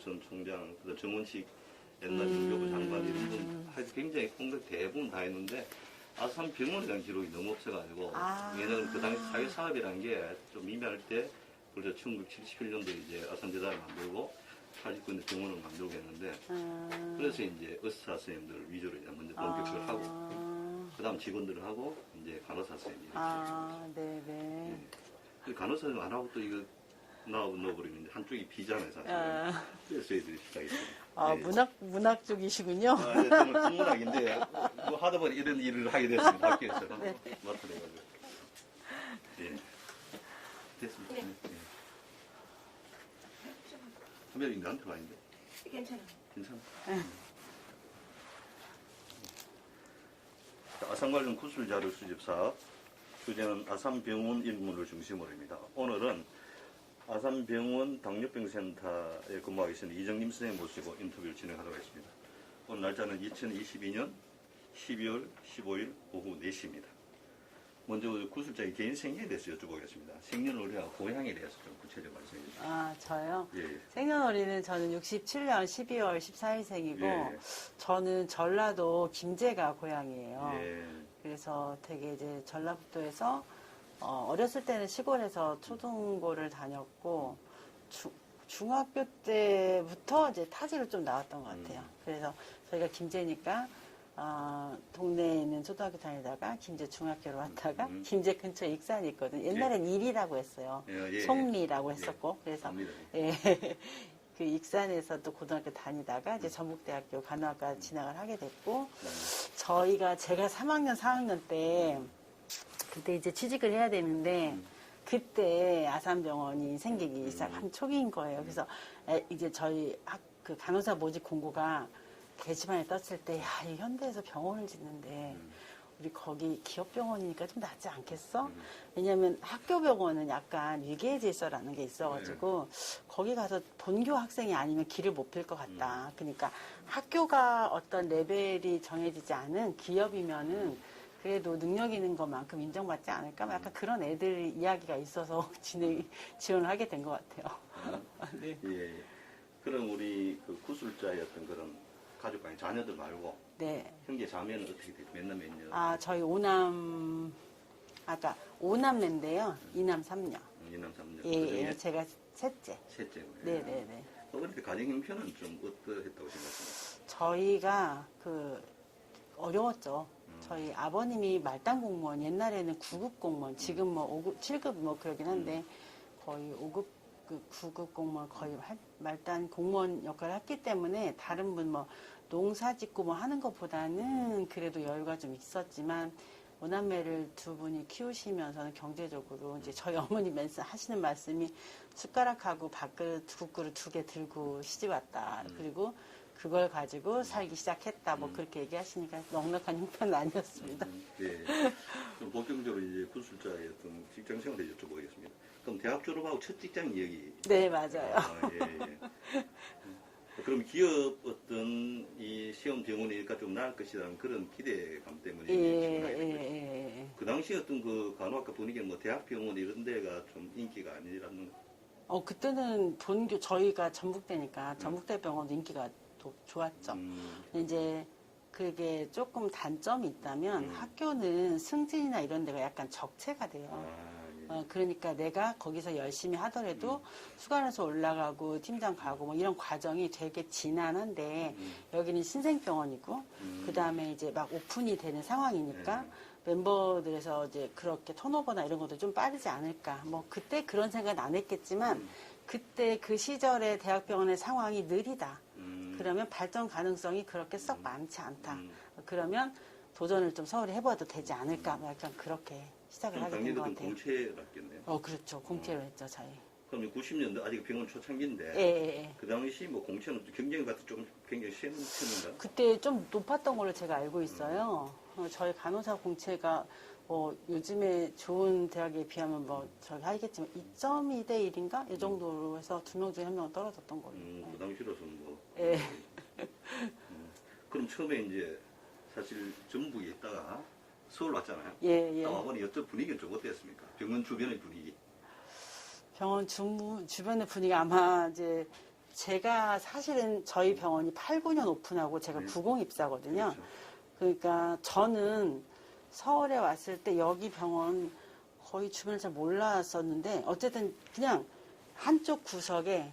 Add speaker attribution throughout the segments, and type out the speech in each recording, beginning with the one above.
Speaker 1: 전 총장, 그 정원식 옛날 유교부 장관 이런 분 하여튼 굉장히 공백 대부분 다 했는데 아산 병원에 대한 기록이 너무 없어가지고 왜냐면 그 당시 사회사업이라는 게 좀 미미할 때 그래서 1977년도에 이제 아산대사를 만들고 89년에 병원을 만들고 했는데 그래서 이제 의사 선생님들 위주로 이제 먼저 본격적으로 하고 그 다음 직원들을 하고 이제 간호사 선생님 이렇게
Speaker 2: 네네.
Speaker 1: 그 간호사 선생님 안 하고 또 이거 넣어버리면 한쪽이 비잖아요 사실. 그래서 애들이 시작했어요.
Speaker 2: 문학 쪽이시군요.
Speaker 1: 네, 저는 국문학인데 뭐 하다 보니 이런 일을 하게 됐습니다. 학교에서 맡아내가지고. 예. 됐습니다. 네. 선배님 나한테 와 있는데.
Speaker 3: 괜찮아.
Speaker 1: 괜찮아. 아산관련 구술자료 수집 사업 주제는 아산병원 인문을 중심으로 입니다. 오늘은 아산병원 당뇨병센터에 근무하고 계시는 이정림 선생님 모시고 인터뷰를 진행하도록 하겠습니다. 오늘 날짜는 2022년 12월 15일 오후 4시입니다. 먼저 구술자의 개인 생애에 대해서 여쭤보겠습니다. 생년월일과 고향에 대해서 좀 구체적으로 말씀해 주시죠.
Speaker 2: 저요?
Speaker 1: 예.
Speaker 2: 생년월일은 저는 67년 12월 14일생이고
Speaker 1: 예.
Speaker 2: 저는 전라도 김제가 고향이에요.
Speaker 1: 예.
Speaker 2: 그래서 되게 이제 전라북도에서 어렸을 때는 시골에서 초등고를 다녔고 중학교 때부터 이제 타지로 좀 나왔던 것 같아요. 그래서 저희가 김제니까 동네에 있는 초등학교 다니다가 김제 중학교로 왔다가 김제 근처에 익산이 있거든요. 옛날엔 일이라고 했어요. 송리라고 했었고 그래서 그 익산에서 또 고등학교 다니다가 이제 전북대학교 간호학과 진학을 하게 됐고 제가 3학년 4학년 때 그때 이제 취직을 해야 되는데 그때 아산병원이 생기기 시작한 초기인 거예요. 그래서 이제 저희 그 간호사 모집 공고가 게시판에 떴을 때, 이 현대에서 병원을 짓는데, 우리 거기 기업병원이니까 좀 낫지 않겠어? 왜냐면 학교 병원은 약간 위계의 질서라는 게 있어가지고, 거기 가서 본교 학생이 아니면 길을 못 필 것 같다. 그러니까 학교가 어떤 레벨이 정해지지 않은 기업이면은, 그래도 능력 있는 것만큼 인정받지 않을까? 약간 그런 애들 이야기가 있어서 지원을 하게 된 것 같아요.
Speaker 1: 네. 예. 그럼 우리 그 구술자의 어떤 그런 가족 간의 자녀들 말고
Speaker 2: 네.
Speaker 1: 형제 자매는 어떻게 돼요? 몇 남 몇 녀?
Speaker 2: 저희 5남매인데요. 2남 3녀.
Speaker 1: 2남 3녀.
Speaker 2: 예, 제가 셋째.
Speaker 1: 셋째고요.
Speaker 2: 네네네.
Speaker 1: 어머니들 가정 형편은 좀 어떠했다고 생각하십니까?
Speaker 2: 저희가 어려웠죠. 저희 아버님이 말단 공무원, 옛날에는 9급 공무원, 지금 뭐 5급, 7급 뭐 그러긴 한데 거의 5급, 9급 공무원 거의 말단 공무원 역할을 했기 때문에 다른 분 뭐 농사 짓고 뭐 하는 것보다는 그래도 여유가 좀 있었지만 오남매를 두 분이 키우시면서는 경제적으로 이제 저희 어머니 맨날 하시는 말씀이 숟가락하고 밥그릇, 국그릇 2개 들고 시집 왔다. 그리고 그걸 가지고 살기 시작했다. 뭐 그렇게 얘기하시니까 넉넉한 형편은 아니었습니다.
Speaker 1: 네. 그럼 본격적으로 이제 구술자의 어떤 직장 생활을 여쭤보겠습니다. 그럼 대학 졸업하고 첫 직장이 여기?
Speaker 2: 네, 맞아요.
Speaker 1: 예. 그럼 기업 어떤 이 시험 병원이니까 좀 나을 것이라는 그런 기대감 때문에 그 당시 어떤 그 간호학과 분위기는 뭐 대학 병원 이런 데가 좀 인기가 아니라는.
Speaker 2: 그때는 저희가 전북대니까 전북대병원도 인기가 좋았죠. 이제 그게 조금 단점이 있다면 학교는 승진이나 이런 데가 약간 적체가 돼요. 그러니까 내가 거기서 열심히 하더라도 수간에서 올라가고 팀장 가고 뭐 이런 과정이 되게 지난한데 여기는 신생병원이고 그 다음에 이제 막 오픈이 되는 상황이니까 멤버들에서 이제 그렇게 턴오버나 이런 것도 좀 빠르지 않을까. 뭐 그때 그런 생각은 안 했겠지만 그때 그 시절의 대학병원의 상황이 느리다. 그러면 발전 가능성이 그렇게 썩 많지 않다. 그러면 도전을 좀 서울에 해봐도 되지 않을까. 약간 그렇게 시작을 하게 된 것 같아요.
Speaker 1: 공채였겠네요.
Speaker 2: 그렇죠. 공채로 했죠, 저희.
Speaker 1: 그럼 90년대 아직 병원 초창기인데
Speaker 2: 예.
Speaker 1: 그 당시 뭐 공채는 경쟁이 같은 좀 굉장히 센 편인가요?
Speaker 2: 그때 좀 높았던 걸로 제가 알고 있어요. 저희 간호사 공채가 요즘에 좋은 대학에 비하면 저기 하겠지만 2.2대 1인가? 이 정도로 해서 2명 중에 1명은 떨어졌던 걸로.
Speaker 1: 그 당시로서는 뭐.
Speaker 2: 예.
Speaker 1: 그럼 처음에 이제 사실 전북에 있다가 서울 왔잖아요.
Speaker 2: 예.
Speaker 1: 딱 와보니 여쪽 분위기는 좀 어땠습니까? 병원 주변의 분위기.
Speaker 2: 병원 주변의 분위기 아마 이제 제가 사실은 저희 병원이 8, 9년 오픈하고 제가
Speaker 1: 네.
Speaker 2: 90 입사거든요.
Speaker 1: 그렇죠.
Speaker 2: 그러니까 저는 서울에 왔을 때 여기 병원 거의 주변을 잘 몰랐었는데 어쨌든 그냥 한쪽 구석에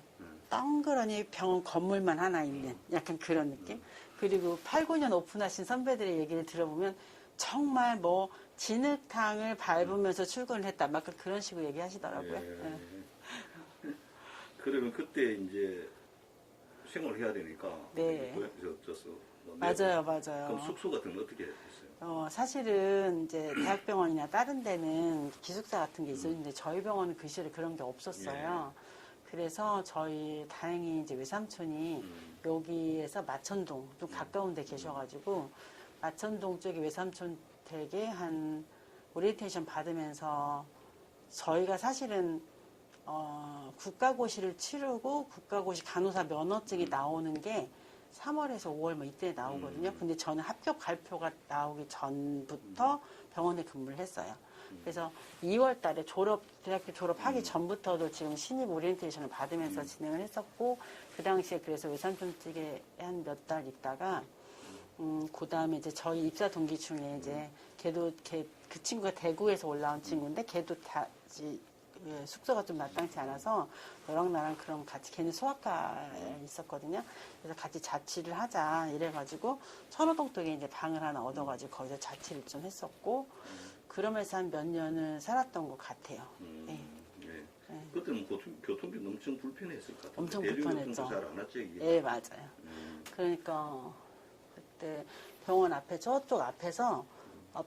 Speaker 2: 덩그러니 병원 건물만 하나 있는 약간 그런 느낌. 그리고 8, 9년 오픈하신 선배들의 얘기를 들어보면 정말 뭐 진흙탕을 밟으면서 출근을 했다. 막 그런 식으로 얘기하시더라고요.
Speaker 1: 예.
Speaker 2: 예.
Speaker 1: 그러면 그때 이제 생활을 해야 되니까.
Speaker 2: 네.
Speaker 1: 맞아요.
Speaker 2: 맞아요.
Speaker 1: 그럼 숙소 같은 건 어떻게 했어요?
Speaker 2: 사실은 이제 대학병원이나 다른 데는 기숙사 같은 게 있었는데 저희 병원은 그 시절에 그런 게 없었어요. 그래서 저희 다행히 이제 외삼촌이 여기에서 마천동 좀 가까운 데 계셔가지고 마천동 쪽에 외삼촌 댁에 한 오리엔테이션 받으면서 저희가 사실은 국가고시를 치르고 국가고시 간호사 면허증이 나오는 게 3월에서 5월 뭐 이때 나오거든요. 근데 저는 합격 발표가 나오기 전부터 병원에 근무를 했어요. 그래서 2월 달에 대학교 졸업하기 전부터도 지금 신입 오리엔테이션을 받으면서 진행을 했었고, 그 당시에 그래서 외삼촌 쪽에 한 몇 달 있다가, 그 다음에 이제 저희 입사 동기 중에 이제 그 친구가 대구에서 올라온 친구인데 걔도 숙소가 좀 마땅치 않아서 너랑 나랑 그럼 같이 걔는 소아과에 있었거든요. 그래서 같이 자취를 하자 이래가지고 천호동 쪽에 이제 방을 하나 얻어가지고 거기서 자취를 좀 했었고 그러면서 한 몇 년을 살았던 것 같아요. 네.
Speaker 1: 그때는 교통비 엄청 불편했을 것 같아요.
Speaker 2: 엄청 불편했죠.
Speaker 1: 잘안 왔죠, 이게.
Speaker 2: 네, 맞아요. 그러니까 그때 병원 앞에 저쪽 앞에서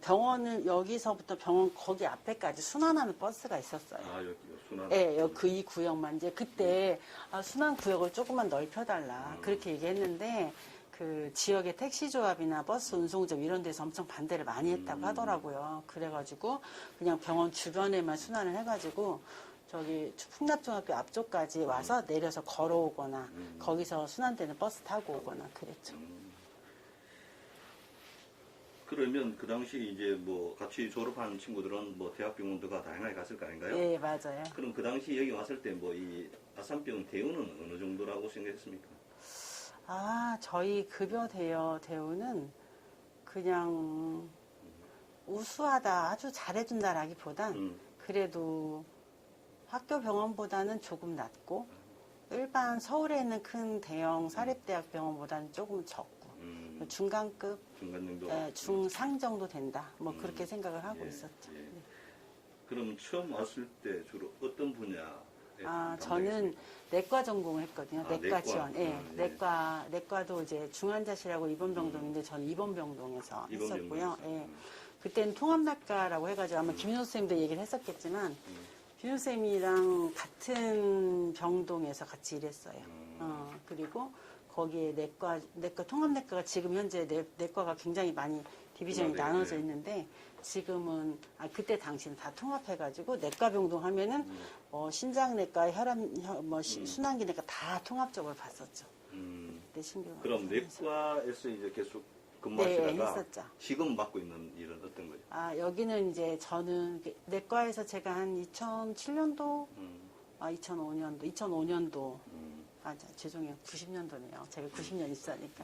Speaker 2: 병원을 여기서부터 병원 거기 앞에까지 순환하는 버스가 있었어요.
Speaker 1: 아, 여기 순환.
Speaker 2: 네, 이 구역만 이제 그때 순환 구역을 조금만 넓혀달라 그렇게 얘기했는데 그 지역의 택시 조합이나 버스 운송점 이런 데서 엄청 반대를 많이 했다고 하더라고요. 그래가지고 그냥 병원 주변에만 순환을 해가지고 저기 풍납중학교 앞쪽까지 와서 내려서 걸어오거나 거기서 순환되는 버스 타고 오거나 그랬죠.
Speaker 1: 그러면 그 당시 이제 뭐 같이 졸업한 친구들은 뭐 대학병원들과 다양하게 갔을 거 아닌가요?
Speaker 2: 네, 맞아요.
Speaker 1: 그럼 그 당시 여기 왔을 때 뭐 이 아산병 대우는 어느 정도라고 생각했습니까?
Speaker 2: 저희 급여 대우는 그냥 우수하다, 아주 잘해준다라기보단 그래도 학교 병원보다는 조금 낮고 일반 서울에 있는 큰 대형 사립대학 병원보다는 조금 적고 중간급,
Speaker 1: 중간 정도?
Speaker 2: 중상 정도 된다. 뭐 그렇게 생각을 하고 있었죠.
Speaker 1: 예. 그럼 처음 왔을 때 주로 어떤 분야에
Speaker 2: 저는 내과 전공을 했거든요. 내과
Speaker 1: 내과.
Speaker 2: 지원. 내과도 이제 중환자실하고 입원병동인데 저는 입원병동에서 했었고요. 그때는 통합내과라고 해가지고 아마 김윤호 선생님도 얘기를 했었겠지만 김윤호 선생님이랑 같은 병동에서 같이 일했어요. 그리고 거기에 내과 통합내과가 지금 현재 내과가 굉장히 많이 디비전이 나눠져 있는데 지금은 그때 당시는 다 통합해가지고 내과 병동 하면은 신장내과, 순환기내과 다 통합적으로 봤었죠. 그때 신경.
Speaker 1: 그럼 내과에서 이제 계속 근무하시다가
Speaker 2: 했었죠.
Speaker 1: 지금 맡고 있는 일은 어떤 거예요?
Speaker 2: 여기는 이제 저는 내과에서 제가 한 2007년도, 2005년도. 죄송해요. 90년도네요. 제가 90년 입사니까.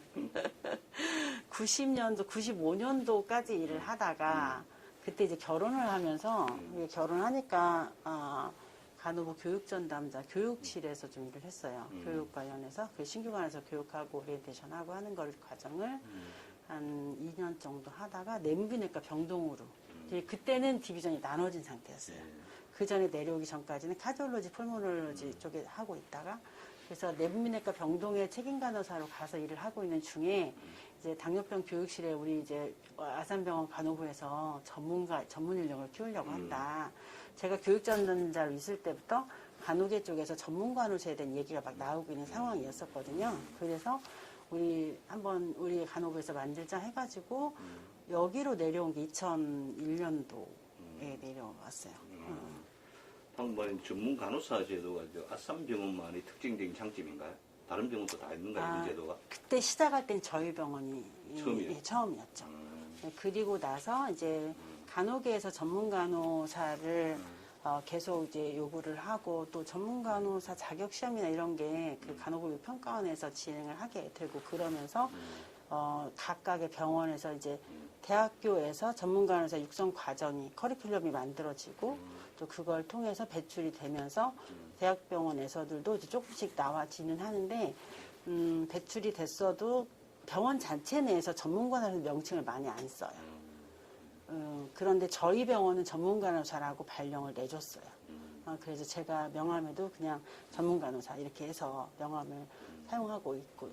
Speaker 2: 90년도, 95년도까지 일을 하다가 그때 이제 결혼을 하면서 결혼하니까 간호부 교육전담자 교육실에서 좀 일을 했어요. 교육 관련해서 그 신규관에서 교육하고 오리엔테이션하고 하는 걸 과정을 한 2년 정도 하다가 내분비내과 병동으로 그때는 디비전이 나눠진 상태였어요. 그 전에 내려오기 전까지는 카디올로지, 폴모놀로지 쪽에 하고 있다가 그래서 내분비내과 병동의 책임 간호사로 가서 일을 하고 있는 중에 이제 당뇨병 교육실에 우리 이제 아산병원 간호부에서 전문 인력을 키우려고 한다. 제가 교육전담자로 있을 때부터 간호계 쪽에서 전문 간호사에 대한 얘기가 막 나오고 있는 상황이었었거든요. 그래서 한번 우리 간호부에서 만들자 해가지고 여기로 내려온 게 2001년도에 내려왔어요.
Speaker 1: 방금 말한 전문 간호사 제도가 아산병원만의 특징적인 장점인가요? 다른 병원도 다 있는가요, 이 제도가?
Speaker 2: 그때 시작할 땐 저희 병원이 처음이었죠. 그리고 나서 이제 간호계에서 전문 간호사를 계속 이제 요구를 하고 또 전문 간호사 자격 시험이나 이런 게 그 간호교육 평가원에서 진행을 하게 되고 그러면서 각각의 병원에서 이제 대학교에서 전문 간호사 육성 과정이 커리큘럼이 만들어지고 또 그걸 통해서 배출이 되면서 대학병원에서들도 이제 조금씩 나와지는 하는데 배출이 됐어도 병원 자체 내에서 전문 간호사 명칭을 많이 안 써요. 그런데 저희 병원은 전문 간호사라고 발령을 내줬어요. 그래서 제가 명함에도 그냥 전문 간호사 이렇게 해서 명함을 사용하고 있고요.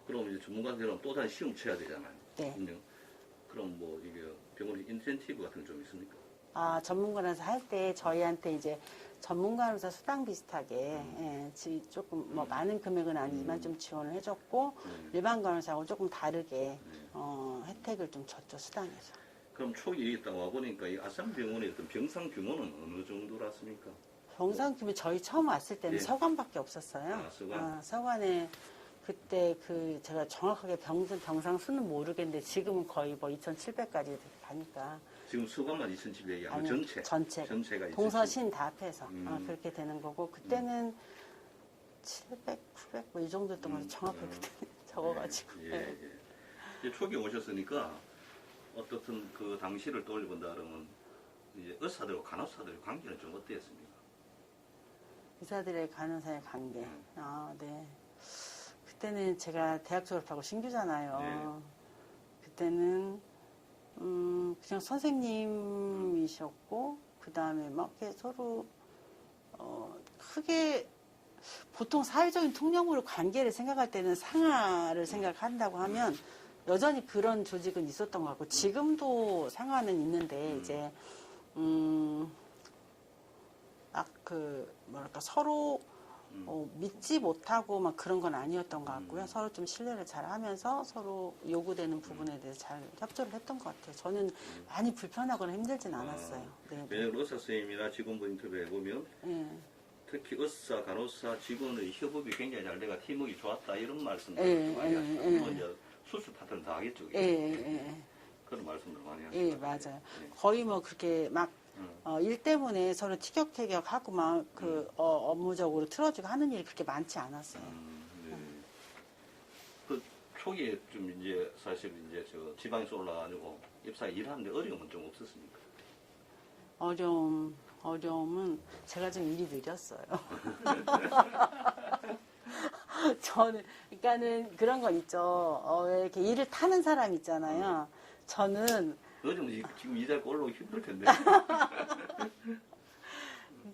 Speaker 1: 그럼 이제 전문가들은 또 다른 시험 쳐야 되잖아요.
Speaker 2: 네.
Speaker 1: 그럼요? 그럼 뭐 이게 병원의 인센티브 같은 게 좀 있습니까?
Speaker 2: 전문 간호사 할 때 저희한테 이제 전문 간호사 수당 비슷하게 조금 뭐 많은 금액은 아니지만 좀 지원을 해줬고 일반 간호사하고 조금 다르게 혜택을 좀 줬죠, 수당에서.
Speaker 1: 그럼 초기 있다 와 보니까 이 아산병원의 어떤 병상 규모는 어느 정도랐습니까?
Speaker 2: 병상 규모 저희 처음 왔을 때는
Speaker 1: 예.
Speaker 2: 서관밖에 없었어요.
Speaker 1: 서관?
Speaker 2: 서관에 그때 제가 정확하게 병상 수는 모르겠는데 지금은 거의 뭐 2,700까지 가니까.
Speaker 1: 지금 수관만 2,700이 아니고 전체가
Speaker 2: 동서신 다 합해서
Speaker 1: 음.
Speaker 2: 그렇게 되는 거고 그때는 700, 900 뭐 이 정도였던 거 정확하게 그때 적어가지고.
Speaker 1: 예. 이제 초기 오셨으니까 어떻든 그 당시를 떠올려본다 그러면 이제 의사들과 간호사들의 관계는 좀 어땠습니까?
Speaker 2: 의사들의 간호사의 관계. 네. 그때는 제가 대학 졸업하고 신규잖아요.
Speaker 1: 네.
Speaker 2: 그때는 그냥 선생님이셨고 그 다음에 막 이렇게 서로 크게 보통 사회적인 통념으로 관계를 생각할 때는 상하를 생각한다고 하면 여전히 그런 조직은 있었던 것 같고 지금도 상하는 있는데 이제 뭐랄까 서로 믿지 못하고 막 그런 건 아니었던 것 같고요. 서로 좀 신뢰를 잘 하면서 서로 요구되는 부분에 대해서 잘 협조를 했던 것 같아요. 저는 많이 불편하거나 힘들진 않았어요. 네.
Speaker 1: 왜냐하면 의사 선생님이나 직원분 인터뷰해 보면 특히 의사, 간호사 직원의 협업이 굉장히 잘 돼가 팀워크가 좋았다 이런 말씀들 많이 하시고 물론 이제 수술 파트는 다 하겠죠. 그런 말씀들 많이 하시고.
Speaker 2: 예, 맞아요. 거의 뭐 그렇게 막 일 때문에 서로 티격태격하고 막 업무적으로 틀어주고 하는 일이 그렇게 많지 않았어요.
Speaker 1: 네. 그 초기에 좀 이제 사실 이제 저 지방에서 올라가지고 입사에 일하는데 어려움은 좀 없었습니까?
Speaker 2: 어려움은 제가 좀 일이 느렸어요. 그러니까는 그런 건 있죠. 이렇게 일을 타는 사람 있잖아요. 저는
Speaker 1: 요즘 지금 이 자리에 올라오기 힘들 텐데.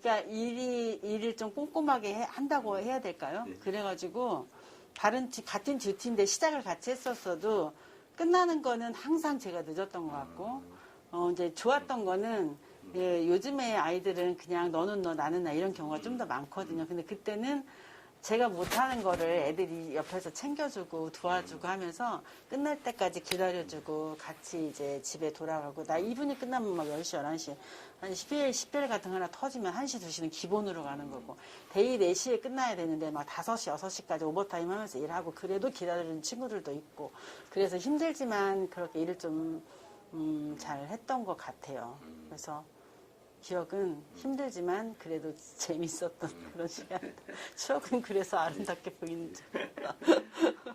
Speaker 2: 그러니까 일을 좀 꼼꼼하게 한다고 해야 될까요?
Speaker 1: 네.
Speaker 2: 그래가지고 같은 듀티인데 시작을 같이 했었어도 끝나는 거는 항상 제가 늦었던 것 같고 이제 좋았던 거는 요즘에 아이들은 그냥 너는 너 나는 나 이런 경우가 좀 더 많거든요. 근데 그때는 제가 못하는 거를 애들이 옆에서 챙겨주고 도와주고 하면서 끝날 때까지 기다려주고 같이 이제 집에 돌아가고 나 이분이 끝나면 막 10시, 11시 한 10일 같은 거 하나 터지면 1시, 2시는 기본으로 가는 거고 데이 4시에 끝나야 되는데 막 5시, 6시까지 오버타임 하면서 일하고 그래도 기다려주는 친구들도 있고 그래서 힘들지만 그렇게 일을 좀 잘 했던 것 같아요. 그래서 기억은 힘들지만 그래도 재밌었던 그런 시간. 추억은 그래서 아름답게 보이는 점.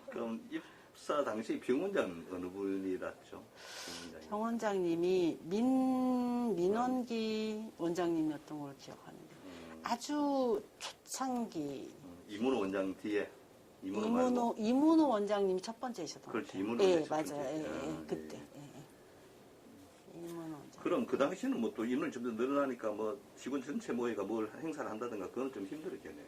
Speaker 1: 그럼 입사 당시 병원장 어느 분이랐죠?
Speaker 2: 병원장님이 민원기 원장님이었던 걸 기억하는데 아주 초창기.
Speaker 1: 이문호 원장 뒤에
Speaker 2: 이문호 원장님이 첫 번째이셨던 것 같아요.
Speaker 1: 이문호
Speaker 2: 예, 맞아요. 그때.
Speaker 1: 그럼 그 당시는 뭐 또 인원이 좀 더 늘어나니까 뭐 직원 전체 모의가 뭘 행사를 한다든가 그건 좀 힘들었겠네요.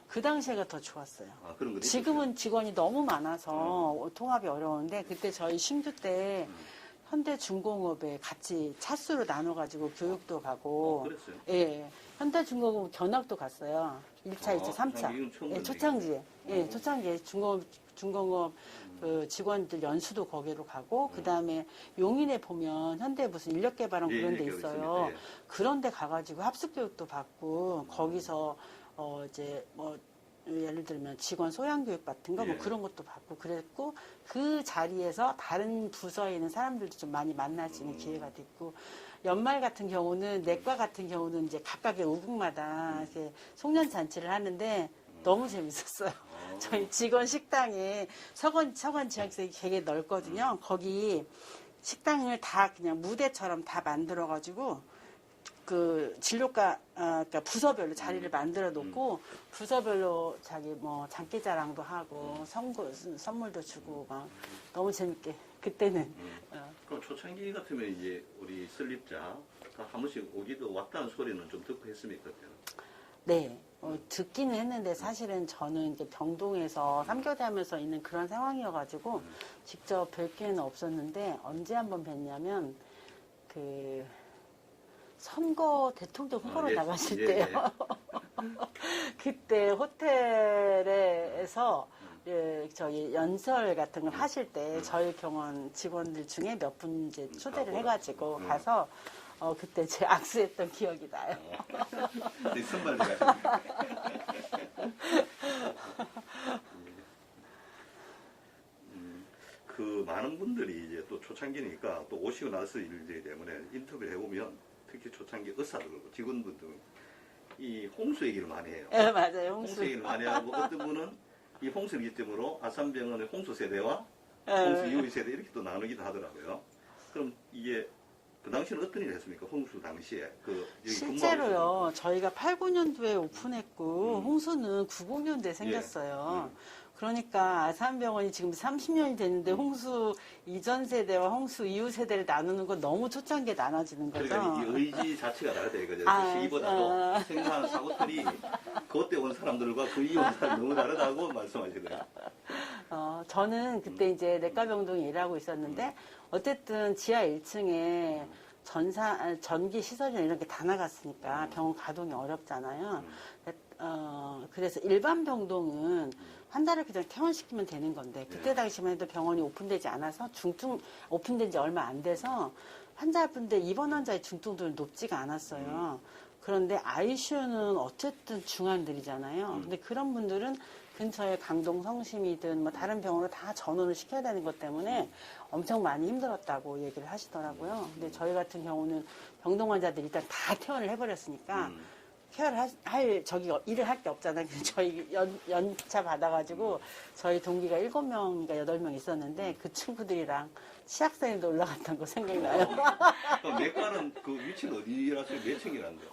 Speaker 2: 그 당시가 더 좋았어요.
Speaker 1: 그런 거
Speaker 2: 지금은 직원이 너무 많아서 통합이 어려운데 그때 저희 신규 때 현대중공업에 같이 차수로 나눠가지고 교육도 가고
Speaker 1: 그랬어요?
Speaker 2: 예, 현대중공업 견학도 갔어요. 1차, 2차, 3차. 예, 초창기에. 예, 초창기에 중공업 그 직원들 연수도 거기로 가고 그 다음에 용인에 보면 현대 무슨 인력개발원 그런 데 있어요. 그런 데 가가지고 합숙교육도 받고 거기서 이제 뭐 예를 들면 직원 소양교육 같은 거 뭐
Speaker 1: 예.
Speaker 2: 그런 것도 받고 그랬고 그 자리에서 다른 부서에 있는 사람들도 좀 많이 만날 수 있는 기회가 됐고 연말 같은 경우는 내과 같은 경우는 이제 각각의 오국마다 이렇게 송년 잔치를 하는데 너무 재밌었어요. 저희 직원 식당에 서건 지하철이 되게 넓거든요. 거기 식당을 다 그냥 무대처럼 다 만들어가지고 그 진료과 그러니까 부서별로 자리를 만들어 놓고 부서별로 자기 뭐 장기자랑도 하고 선물도 주고 막 너무 재밌게 그때는
Speaker 1: 그럼 초창기 같으면 이제 우리 설립자가 한 번씩 오기도 왔다는 소리는 좀 듣고 했습니까? 그때는?
Speaker 2: 네 듣기는 했는데 사실은 저는 이제 병동에서 3교대 하면서 있는 그런 상황이어가지고 직접 뵐 기회는 없었는데 언제 한번 뵀냐면 그 선거 대통령 후보로
Speaker 1: 예.
Speaker 2: 나가실
Speaker 1: 예,
Speaker 2: 때요. 그때 호텔에서 저희 연설 같은 걸 하실 때 저희 병원 직원들 중에 몇 분 이제 초대를 해가지고 가서 그때 제 악수했던 기억이 나요.
Speaker 1: 네, 선발대가 그 많은 분들이 이제 또 초창기니까 또 오시고 나서 일이기 때문에 인터뷰를 해보면 특히 초창기 의사들 직원분들 이 홍수 얘기를 많이 해요.
Speaker 2: 네, 맞아요.
Speaker 1: 홍수
Speaker 2: 홍수.
Speaker 1: 얘기를 많이 하고 어떤 분은 이 홍수를 기점으로 아산병원의 홍수 세대와 홍수 이후 세대 이렇게 또 나누기도 하더라고요. 그럼 이게 그 당시는 어떤 일을 했습니까? 홍수 당시에 그 여기
Speaker 2: 실제로요. 저희가 8, 9년도에 오픈했고 홍수는 90년대에
Speaker 1: 예.
Speaker 2: 생겼어요. 그러니까 아산병원이 지금 30년이 됐는데 홍수 이전 세대와 홍수 이후 세대를 나누는 건 너무 초창기에 나눠지는 거죠.
Speaker 1: 그러니까 이 의지 자체가 다르다 이거죠.
Speaker 2: 아,
Speaker 1: 그 시기보다도 생산 사고들이 그때 온 사람들과 그 이후 온 사람이 너무 다르다고 말씀하시더라고요.
Speaker 2: 저는 그때 이제 내과병동에 일하고 있었는데 어쨌든 지하 1층에 전기 시설이나 이런 게 다 나갔으니까 병원 가동이 어렵잖아요. 그래서 일반 병동은 환자를 그냥 퇴원시키면 되는 건데 그때 당시만 해도 병원이 오픈되지 않아서 오픈된 지 얼마 안 돼서 환자분들 입원 환자의 중증도는 높지가 않았어요. 그런데 ICU는 어쨌든 중환들이잖아요. 근데 그런 분들은 근처에 강동 성심이든 뭐 다른 병원으로 다 전원을 시켜야 되는 것 때문에 엄청 많이 힘들었다고 얘기를 하시더라고요. 근데 저희 같은 경우는 병동 환자들이 일단 다 퇴원을 해버렸으니까 케어를 일을 할 게 없잖아요. 그래서 저희 연차 받아가지고 저희 동기가 7명인가 8명 있었는데 그 친구들이랑 치악산에도 올라갔던 거 생각나요.
Speaker 1: 그럼 내과는 그 위치는 어디라서 몇 층이라는데요?